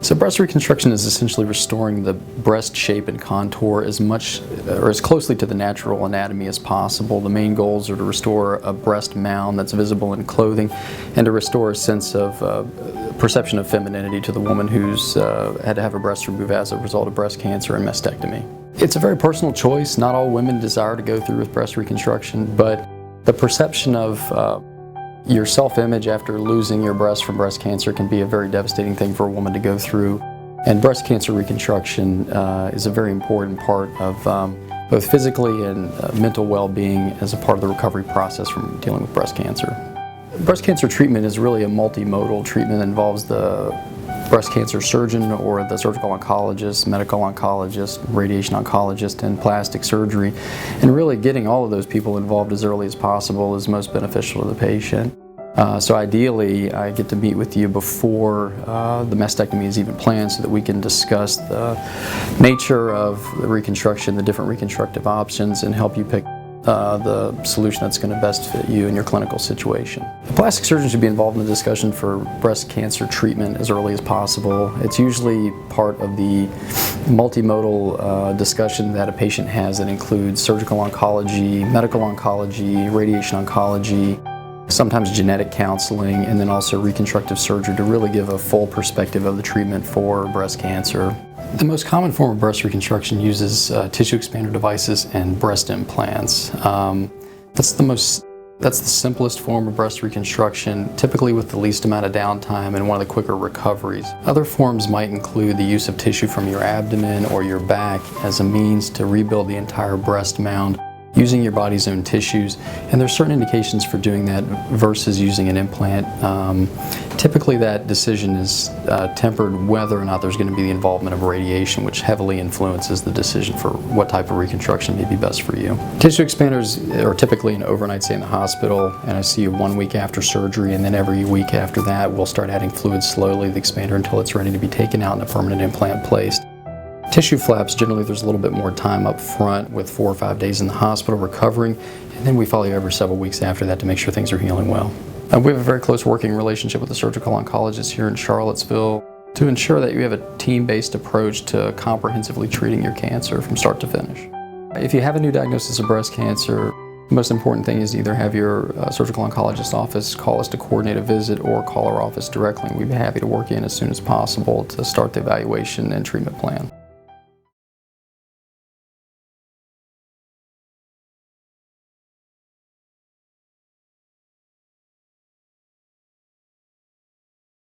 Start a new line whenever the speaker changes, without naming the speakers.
So breast reconstruction is essentially restoring the breast shape and contour as much or as closely to the natural anatomy as possible. The main goals are to restore a breast mound that's visible in clothing and to restore a sense of perception of femininity to the woman who's had to have her breast removed as a result of breast cancer and mastectomy. It's a very personal choice. Not all women desire to go through with breast reconstruction, but the perception of your self-image after losing your breast from breast cancer can be a very devastating thing for a woman to go through. And breast cancer reconstruction is a very important part of both physically and mental well-being as a part of the recovery process from dealing with breast cancer. Breast cancer treatment is really a multimodal treatment that involves the breast cancer surgeon or the surgical oncologist, medical oncologist, radiation oncologist, and plastic surgery. And really getting all of those people involved as early as possible is most beneficial to the patient. So ideally, I get to meet with you before the mastectomy is even planned so that we can discuss the nature of the reconstruction, the different reconstructive options, and help you pick the solution that's going to best fit you and your clinical situation. The plastic surgeon should be involved in the discussion for breast cancer treatment as early as possible. It's usually part of the multimodal discussion that a patient has that includes surgical oncology, medical oncology, radiation oncology, sometimes genetic counseling, and then also reconstructive surgery to really give a full perspective of the treatment for breast cancer. The most common form of breast reconstruction uses tissue expander devices and breast implants. That's the simplest form of breast reconstruction, typically with the least amount of downtime and one of the quicker recoveries. Other forms might include the use of tissue from your abdomen or your back as a means to rebuild the entire breast mound using your body's own tissues, and there's certain indications for doing that versus using an implant. Typically that decision is tempered whether or not there's going to be the involvement of radiation, which heavily influences the decision for what type of reconstruction may be best for you. Tissue expanders are typically an overnight stay in the hospital, and I see you 1 week after surgery, and then every week after that we'll start adding fluid slowly to the expander until it's ready to be taken out and a permanent implant placed. Tissue flaps, generally there's a little bit more time up front with 4 or 5 days in the hospital recovering, and then we follow you every several weeks after that to make sure things are healing well. We have a very close working relationship with the surgical oncologist here in Charlottesville to ensure that you have a team-based approach to comprehensively treating your cancer from start to finish. If you have a new diagnosis of breast cancer, the most important thing is to either have your surgical oncologist office call us to coordinate a visit or call our office directly, and we'd be happy to work in as soon as possible to start the evaluation and treatment plan.